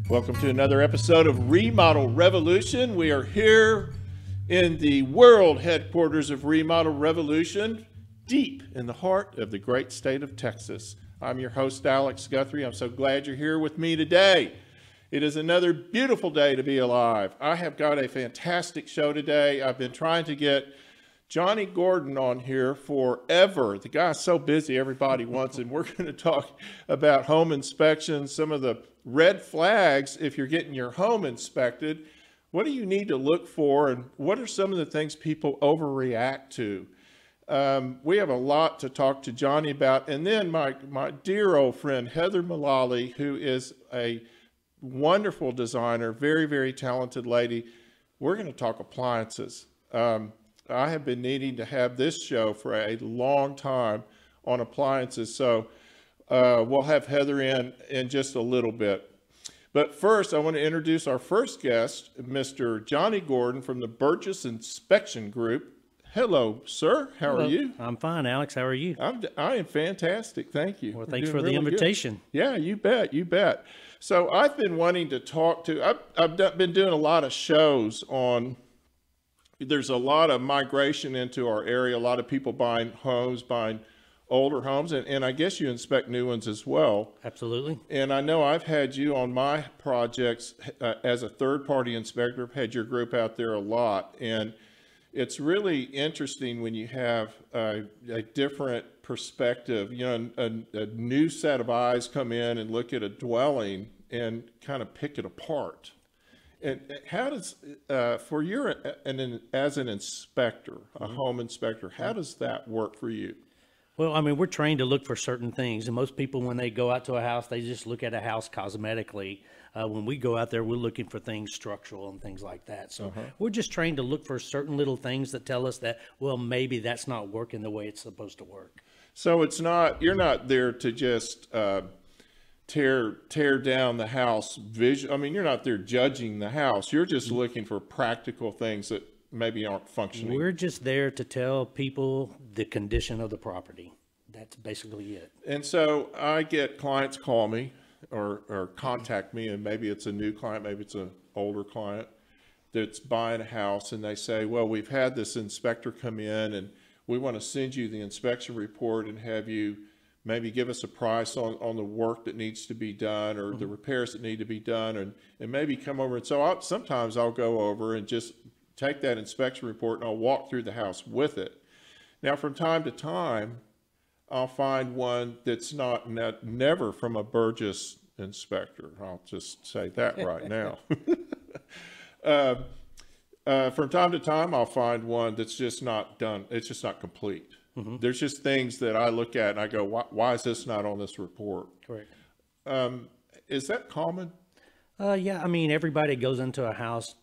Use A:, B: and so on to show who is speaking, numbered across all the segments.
A: Welcome to another episode of Remodel Revolution. We are here in the world headquarters of Remodel Revolution, deep in the heart of the great state of Texas. I'm your host, Alex Guthrie. I'm so glad you're here with me today. It is another beautiful day to be alive. I have got a fantastic show today. I've been trying to get Johnny Gorden on here forever. The guy's so busy, everybody wants him. We're going to talk about home inspections, some of the red flags if you're getting your home inspected. What do you need to look for, and what are some of the things people overreact to? We have a lot to talk to Johnny about. And then my dear old friend, Heather Mullally, who is a wonderful designer, very, very talented lady. We're going to talk appliances. I have been needing to have this show for a long time on appliances. So we'll have Heather in just a little bit. But first, I want to introduce our first guest, Mr. Johnny Gorden from the Burgess Inspection Group. Hello, sir. How are you?
B: I'm fine, Alex. How are you?
A: I am fantastic. Thank you.
B: Well, thanks for the invitation.
A: Good. Yeah, you bet. You bet. So I've been wanting to talk to, I've been doing a lot of shows on, there's a lot of migration into our area, a lot of people buying homes, buying older homes, and I guess you inspect new ones as well.
B: Absolutely.
A: And I know I've had you on my projects as a third-party inspector. I've had your group out there a lot, and it's really interesting when you have a different perspective, you know, a new set of eyes come in and look at a dwelling and kind of pick it apart. And how does, for your, as an inspector, a home inspector, how does that work for you?
B: Well, I mean, we're trained to look for certain things, and most people, when they go out to a house, they just look at a house cosmetically. When we go out there, we're looking for things structural and things like that. So we're just trained to look for certain little things that tell us that, well, maybe that's not working the way it's supposed to work.
A: So it's not, you're not there to just tear down the house I mean, you're not there judging the house. You're just looking for practical things that maybe aren't functioning.
B: We're just there to tell people the condition of the property. That's basically it.
A: And so I get clients call me or contact me, and maybe it's a new client, maybe it's an older client that's buying a house, and they say, well, we've had this inspector come in and we want to send you the inspection report and have you maybe give us a price on the work that needs to be done, or the repairs that need to be done, and maybe come over. And so sometimes I'll go over and just take that inspection report and I'll walk through the house with it. Now, from time to time, I'll find one that's never from a Burgess inspector. I'll just say that right now. From time to time, I'll find one that's just not done. It's just not complete. There's just things that I look at and I go, why is this not on this report?
B: Correct.
A: Is that common?
B: Yeah, I mean, everybody goes into a house.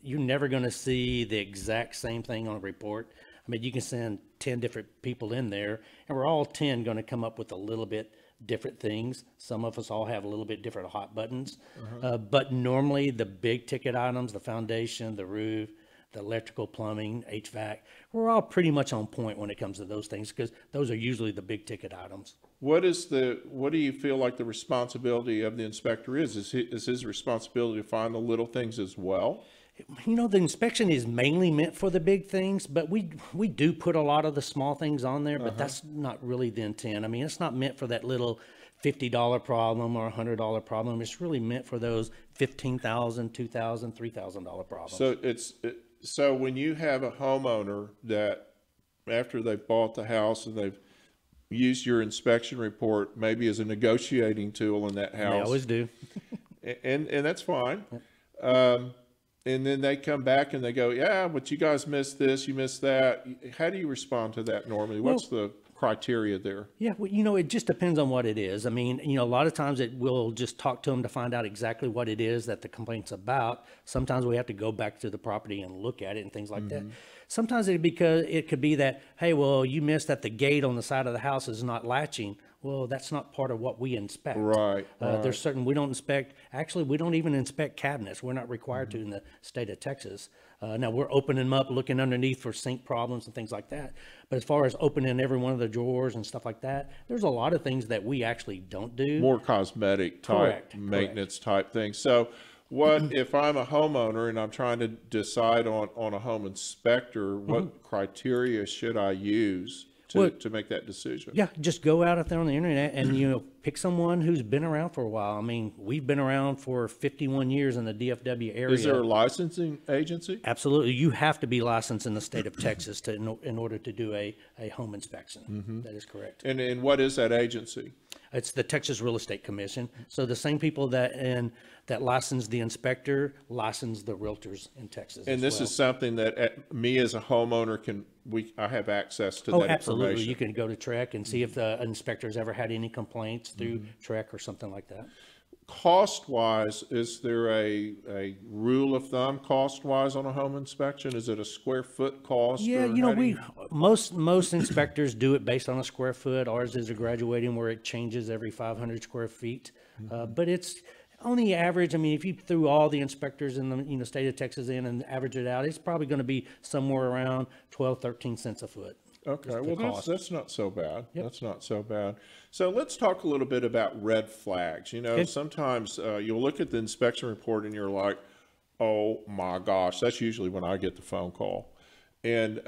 B: You're never going to see the exact same thing on a report. I mean, you can send 10 different people in there, and we're all 10 going to come up with a little bit different things. Some of us all have a little bit different hot buttons. But normally the big ticket items, the foundation, the roof, the electrical, plumbing, HVAC, we're all pretty much on point when it comes to those things, because those are usually the big ticket items.
A: What do you feel like the responsibility of the inspector is? Is his responsibility to find the little things as well?
B: You know, the inspection is mainly meant for the big things, but we do put a lot of the small things on there, but that's not really the intent. I mean, it's not meant for that little $50 problem or $100 problem. It's really meant for those $15,000, $2,000, $3,000 problems.
A: So when you have a homeowner that after they've bought the house and they've used your inspection report maybe as a negotiating tool in that house.
B: They always do.
A: and that's fine. And then they come back and they go, yeah, but you guys missed this, you missed that. How do you respond to that normally? What's the criteria there?
B: Yeah, well, you know, it just depends on what it is. I mean, you know, a lot of times we'll just talk to them to find out exactly what it is that the complaint's about. Sometimes we have to go back to the property and look at it and things like that. Sometimes it could be that, hey, well, you missed that the gate on the side of the house is not latching. Well, that's not part of what we inspect.
A: Right, right.
B: There's certain, we don't inspect, actually, we don't even inspect cabinets. We're not required to in the state of Texas. Now, we're opening them up, looking underneath for sink problems and things like that. But as far as opening every one of the drawers and stuff like that, there's a lot of things that we actually don't do.
A: More cosmetic type,
B: Correct,
A: maintenance type things. So what if I'm a homeowner and I'm trying to decide on a home inspector, what criteria should I use to make that decision?
B: Yeah, just go out there on the internet and, pick someone who's been around for a while. I mean, we've been around for 51 years in the DFW area.
A: Is there a licensing agency?
B: Absolutely. You have to be licensed in the state of Texas in order to do a home inspection. That is correct.
A: And what is that agency?
B: It's the Texas Real Estate Commission. So the same people that license the inspector license the realtors in Texas.
A: And this is something that me as a homeowner I have access to that
B: absolutely.
A: information.
B: You can go to Trek and see if the inspector's ever had any complaints through Trek or something like that.
A: Cost-wise, is there a rule of thumb cost-wise on a home inspection? Is it a square foot cost?
B: Yeah,
A: or
B: most inspectors do it based on a square foot. Ours is a graduating where it changes every 500 square feet. But it's on the average. I mean, if you threw all the inspectors in the state of Texas in and average it out, it's probably going to be somewhere around 12, 13 cents a foot.
A: Okay, well, that's not so bad. Yep. That's not so bad. So let's talk a little bit about red flags. Sometimes you'll look at the inspection report and you're like, oh my gosh, that's usually when I get the phone call. And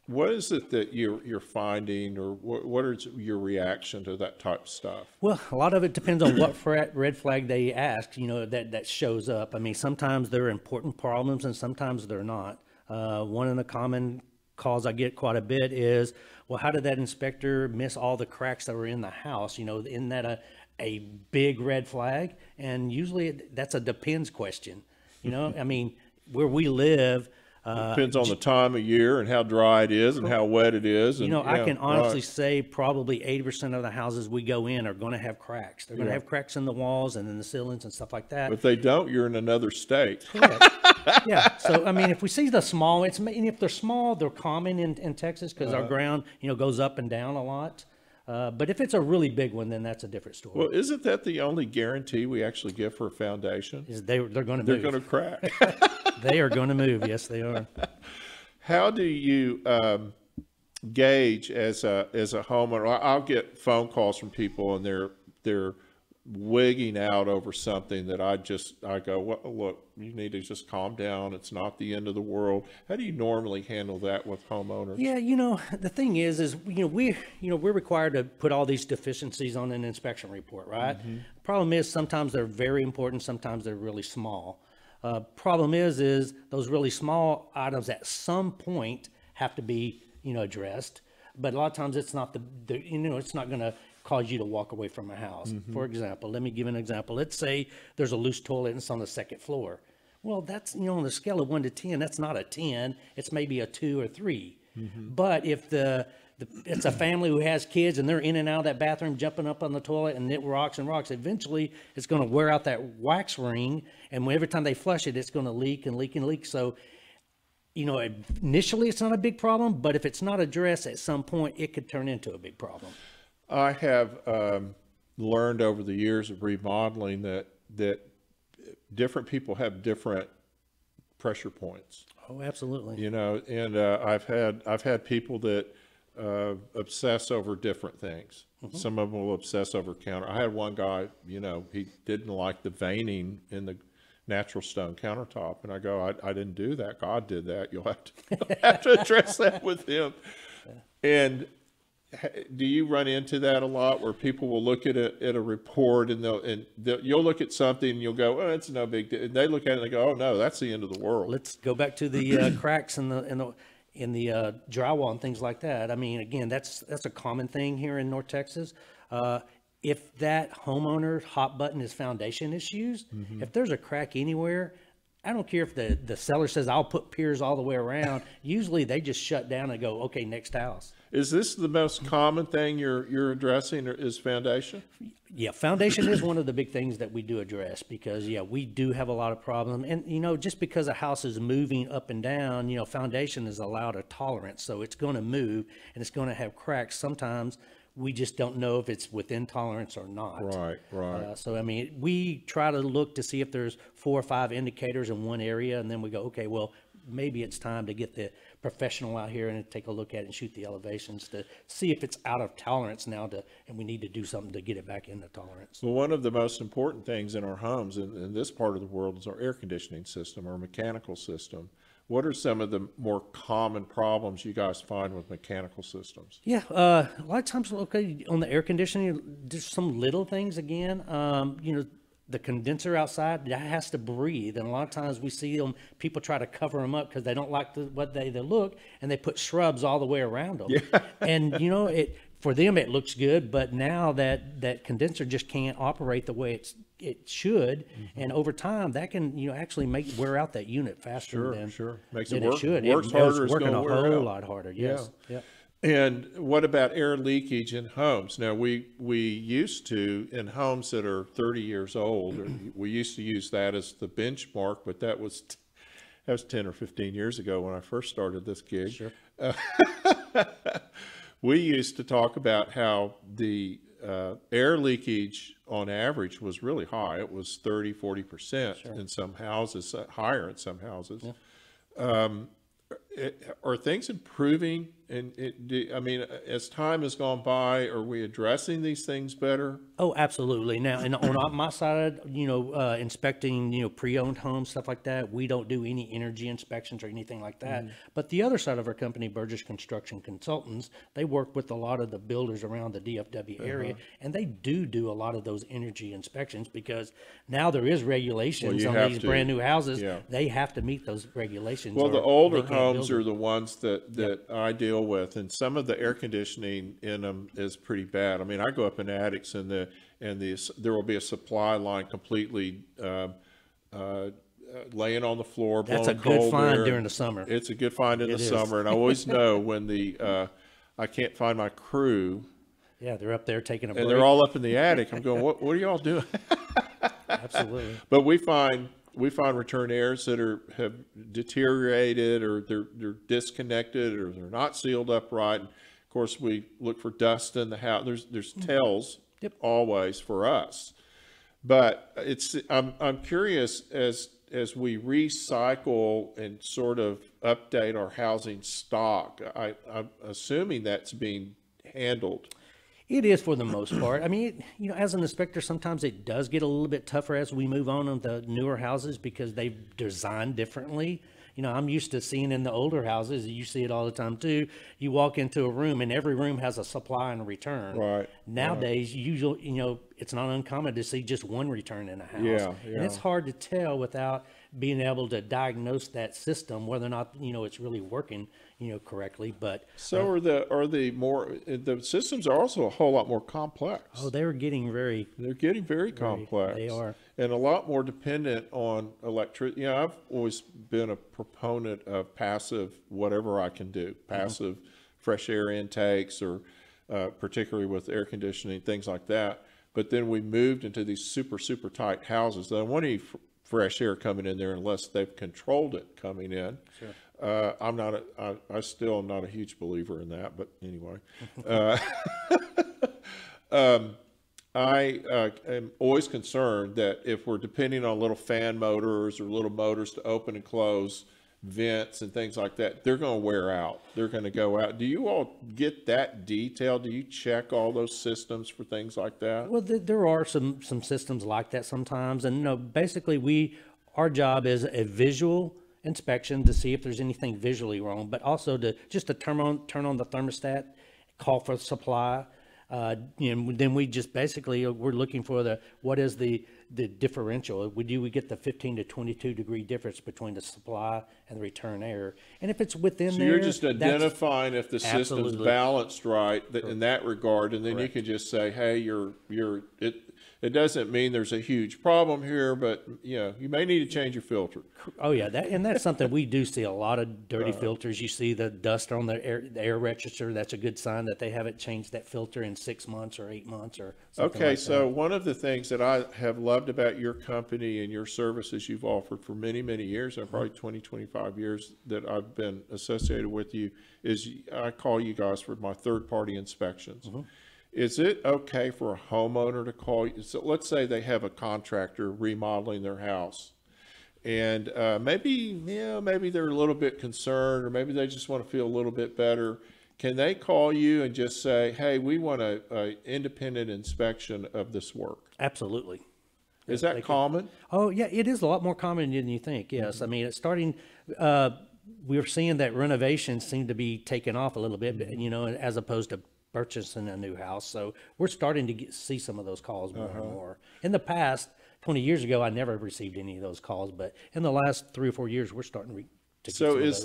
A: what is it that you're finding, or what is your reaction to that type of stuff?
B: Well, a lot of it depends on what red flag they ask, that shows up. I mean, sometimes they're important problems and sometimes they're not. One of the common calls I get quite a bit is, well, how did that inspector miss all the cracks that were in the house? Isn't that a big red flag? And usually that's a depends question. I mean, where we live,
A: depends on the time of year and how dry it is and how wet it is. And,
B: I can honestly say probably 80% of the houses we go in are going to have cracks. They're going to have cracks in the walls and in the ceilings and stuff like that.
A: But if they don't, you're in another state.
B: Correct. Yeah. So, I mean, if we see the small, and if they're small, they're common in Texas because our ground, goes up and down a lot. But if it's a really big one, then that's a different story.
A: Well, isn't that the only guarantee we actually give for a foundation?
B: Is they're going to move.
A: They're going to crack.
B: They are going to move. Yes, they are.
A: How do you gauge as a homeowner? I'll get phone calls from people and they're wigging out over something that I go, well, look, you need to just calm down. It's not the end of the world. How do you normally handle that with homeowners?
B: Yeah, the thing is we're required to put all these deficiencies on an inspection report, right? The problem is sometimes they're very important, sometimes they're really small. Problem is those really small items at some point have to be, addressed. But a lot of times it's not it's not going to cause you to walk away from a house. For example, let me give an example. Let's say there's a loose toilet and it's on the second floor. Well, that's, on the scale of 1 to 10, that's not a 10. It's maybe a 2 or 3. But if it's a family who has kids and they're in and out of that bathroom, jumping up on the toilet and it rocks and rocks, eventually it's going to wear out that wax ring. And every time they flush it, it's going to leak and leak and leak. So, initially it's not a big problem, but if it's not addressed at some point, it could turn into a big problem.
A: I have learned over the years of remodeling that different people have different pressure points.
B: Oh, absolutely.
A: And I've had people that obsess over different things. Some of them will obsess over counter. I had one guy, he didn't like the veining in the natural stone countertop, and I go, I didn't do that. God did that. You'll have to address that with him. And do you run into that a lot, where people will look at a report and you'll look at something and you'll go, oh, it's no big deal. And they look at it and they go, oh no, that's the end of the world.
B: Let's go back to the cracks in the drywall and things like that. I mean, again, that's a common thing here in North Texas. If that homeowner's hot button is foundation issues, if there's a crack anywhere, I don't care if the seller says I'll put piers all the way around. Usually they just shut down and go, okay, next house.
A: Is this the most common thing you're addressing, is foundation?
B: Yeah, foundation is one of the big things that we do address because, we do have a lot of problems. And, just because a house is moving up and down, foundation is allowed a tolerance. So it's going to move and it's going to have cracks. Sometimes We just don't know if it's within tolerance or not.
A: Right, right.
B: So, I mean, we try to look to see if there's 4 or 5 indicators in one area, and then we go, okay, well, maybe it's time to get the professional out here and take a look at it and shoot the elevations to see if it's out of tolerance now and we need to do something to get it back into tolerance.
A: Well, one of the most important things in our homes in this part of the world is our air conditioning system, our mechanical system. What are some of the more common problems you guys find with mechanical systems?
B: Yeah, a lot of times, okay, on the air conditioning, there's some little things again. The condenser outside, that has to breathe. And a lot of times we see people try to cover them up because they don't like what they look, and they put shrubs all the way around them. Yeah. And, for them it looks good, but now that condenser just can't operate the way it should. And over time, that can, actually wear out that unit faster than
A: Makes
B: it
A: it work.
B: should.
A: Works harder.
B: It's working a whole lot harder. Yes. Yeah.
A: And what about air leakage in homes? Now, we used to, in homes that are 30 years old, we used to use that as the benchmark, but that was 10 or 15 years ago when I first started this gig. Sure. We used to talk about how the air leakage on average was really high. It was 30–40% in some houses, higher in some houses. Yeah. Are things improving? And as time has gone by, are we addressing these things better?
B: Oh, absolutely. Now, and on my side, inspecting, pre-owned homes, stuff like that, we don't do any energy inspections or anything like that. But the other side of our company, Burgess Construction Consultants, they work with a lot of the builders around the DFW area, and they do a lot of those energy inspections because now there is regulations on these brand new houses. Yeah. They have to meet those regulations.
A: Well, the older homes are the ones that I deal with, and some of the air conditioning in them is pretty bad. I mean, I go up in attics and there will be a supply line completely laying on the floor.
B: That's a good find during the summer.
A: It's a good find in the summer, and I always know when I can't find my crew.
B: Yeah, they're up there taking a break.
A: And they're all up in the attic. I'm going, what are y'all doing?
B: Absolutely.
A: But we find return airs that have deteriorated, or they're disconnected, or they're not sealed up right. And of course, we look for dust in the house. There's tells always for us. But I'm curious, as we recycle and sort of update our housing stock, I'm assuming that's being handled.
B: It is for the most part. I mean, as an inspector, sometimes it does get a little bit tougher as we move on the newer houses because they've designed differently. I'm used to seeing in the older houses, you see it all the time too. You walk into a room and every room has a supply and a return. Right. Nowadays, usually, it's not uncommon to see just one return in a house. Yeah. And it's hard to tell without being able to diagnose that system, whether or not, it's really working, correctly. But
A: so the systems are also a whole lot more complex.
B: Oh, they're getting very
A: complex.
B: They are.
A: And a lot more dependent on electricity. I've always been a proponent of passive, whatever I can do, passive fresh air intakes, or particularly with air conditioning, things like that. But then we moved into these super tight houses. They don't want any fresh air coming in there unless they've controlled it coming in. Sure. I still am not a huge believer in that, but anyway. I am always concerned that if we're depending on little fan motors or little motors to open and close vents and things like that, they're going to wear out. They're going to go out. Do you all get that detail? Do you check all those systems for things like that?
B: Well, there are some systems like that sometimes. And basically our job is a visual inspection to see if there's anything visually wrong, but also to turn on the thermostat, call for supply. Then we just basically we're looking for what is the differential. We get the 15 to 22 degree difference between the supply and the return air, and if it's within there,
A: so you're just identifying if the system's balanced right in that regard, and then you can just say, hey, it doesn't mean there's a huge problem here, but you may need to change your filter.
B: Oh yeah, that's something we do see a lot of dirty filters. You see the dust on the air register. That's a good sign that they haven't changed that filter in 6 months or 8 months or something like that.
A: So one of the things that I have loved about your company and your services you've offered for many, many years, probably 20, 25 years that I've been associated with you, is I call you guys for my third-party inspections. is it okay for a homeowner to call you? So let's say they have a contractor remodeling their house, and maybe they're a little bit concerned, or maybe they just want to feel a little bit better. Can they call you and just say, "Hey, we want a independent inspection of this work"?
B: Absolutely.
A: Is that common?
B: Oh, yeah, it is a lot more common than you think. Yes. I mean, it's starting, we're seeing that renovations seem to be taking off a little bit, you know, as opposed to purchasing a new house. So we're starting to see some of those calls more and more. In the past, 20 years ago, I never received any of those calls, but in the last 3 or 4 years, we're starting to get
A: So
B: some of
A: is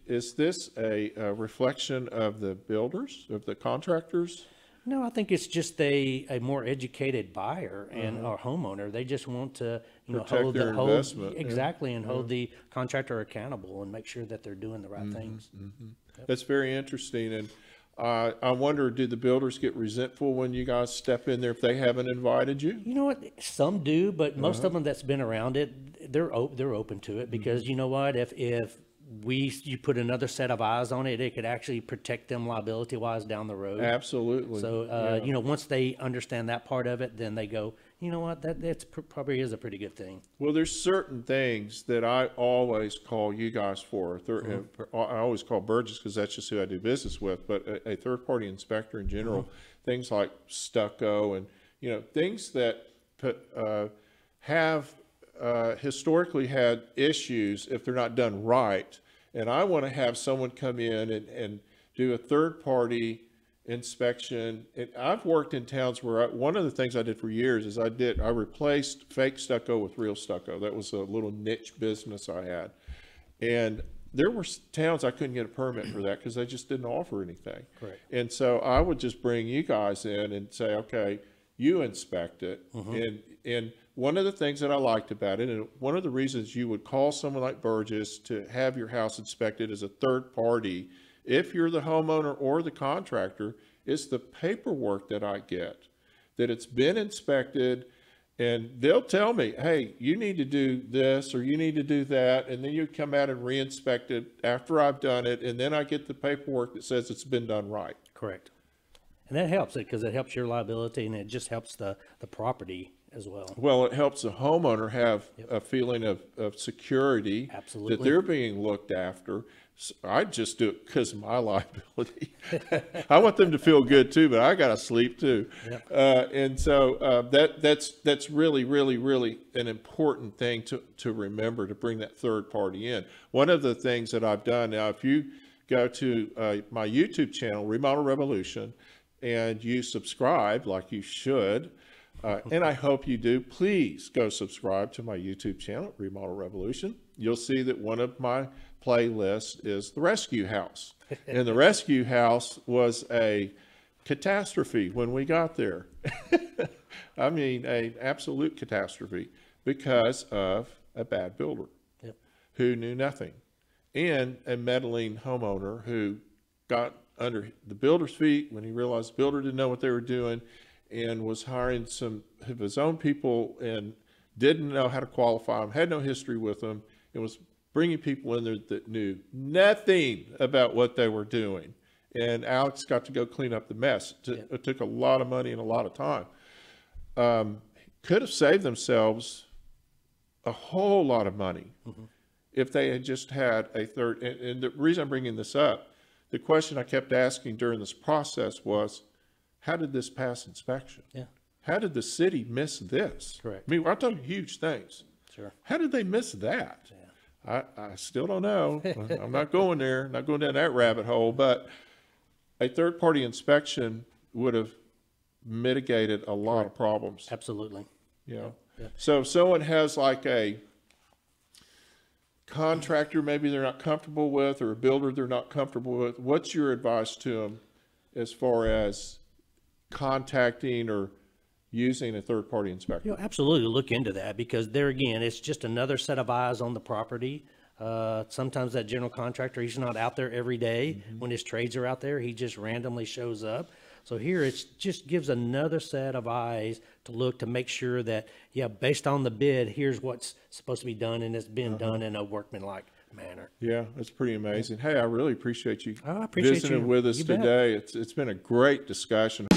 B: those.
A: this a reflection of the builders, of the contractors?
B: No, I think it's just a more educated buyer and or homeowner. They just want to, you know,
A: Protect their investment, yeah.
B: exactly, and hold the contractor accountable and make sure that they're doing the right things.
A: That's very interesting. And I wonder, do the builders get resentful when you guys step in there if they haven't invited you?
B: You know what? Some do, but most of them that's been around it, they're open to it because you know what? If you put another set of eyes on it, it could actually protect them liability wise down the road.
A: Absolutely.
B: So, you know, once they understand that part of it, then they go, you know what, probably is a pretty good thing.
A: Well, there's certain things that I always call you guys for. I always call Burgess because that's just who I do business with, but a third-party inspector in general, things like stucco and, you know, things that have historically had issues if they're not done right. And I want to have someone come in and do a third-party inspection. And I've worked in towns where one of the things I did for years is I replaced fake stucco with real stucco. That was a little niche business I had. And there were towns I couldn't get a permit for that because they just didn't offer anything.
B: Correct.
A: And so I would just bring you guys in and say, okay, you inspect it. And one of the things that I liked about it, and one of the reasons you would call someone like Burgess to have your house inspected as a third party, if you're the homeowner or the contractor, is the paperwork that I get, that it's been inspected, and they'll tell me, hey, you need to do this or you need to do that, and then you come out and re-inspect it after I've done it, and then I get the paperwork that says it's been done right.
B: Correct. And that helps it because it helps your liability and it just helps the property as well.
A: Well, it helps the homeowner have a feeling of security.
B: Absolutely.
A: That they're being looked after. So I just do it because of my liability. I want them to feel good too, but I got to sleep too. Yep. And so that's really, really, really an important thing to remember, to bring that third party in. One of the things that I've done now, if you go to my YouTube channel, Remodel Revolution, and you subscribe like you should, and I hope you do, please go subscribe to my YouTube channel, Remodel Revolution. You'll see that one of my playlists is the rescue house. And the rescue house was a catastrophe when we got there. I mean, an absolute catastrophe because of a bad builder who knew nothing, and a meddling homeowner who got under the builder's feet when he realized the builder didn't know what they were doing and was hiring some of his own people and didn't know how to qualify them, had no history with them, and was bringing people in there that knew nothing about what they were doing. And Alex got to go clean up the mess. It took a lot of money and a lot of time. Could have saved themselves a whole lot of money if they had just had a third. And the reason I'm bringing this up, the question I kept asking during this process was, how did this pass inspection? Yeah. How did the city miss this?
B: Correct.
A: I mean, we're talking huge things.
B: Sure.
A: How did they miss that? Yeah. I still don't know. I'm not going there, not going down that rabbit hole, but a third-party inspection would have mitigated a lot of problems.
B: Absolutely.
A: You know? Yeah. So if someone has like a contractor maybe they're not comfortable with, or a builder they're not comfortable with, what's your advice to them as far as contacting or using a third-party inspector?
B: You know, absolutely look into that, because there again, it's just another set of eyes on the property. Sometimes that general contractor, he's not out there every day. When his trades are out there, he just randomly shows up. So here it just gives another set of eyes to look to make sure that, yeah, based on the bid, here's what's supposed to be done, and it's been done in a workmanlike manner.
A: Yeah, that's pretty amazing. Hey, I really appreciate you
B: Oh, I appreciate
A: visiting
B: you.
A: with us
B: You bet.
A: today. It's been a great discussion.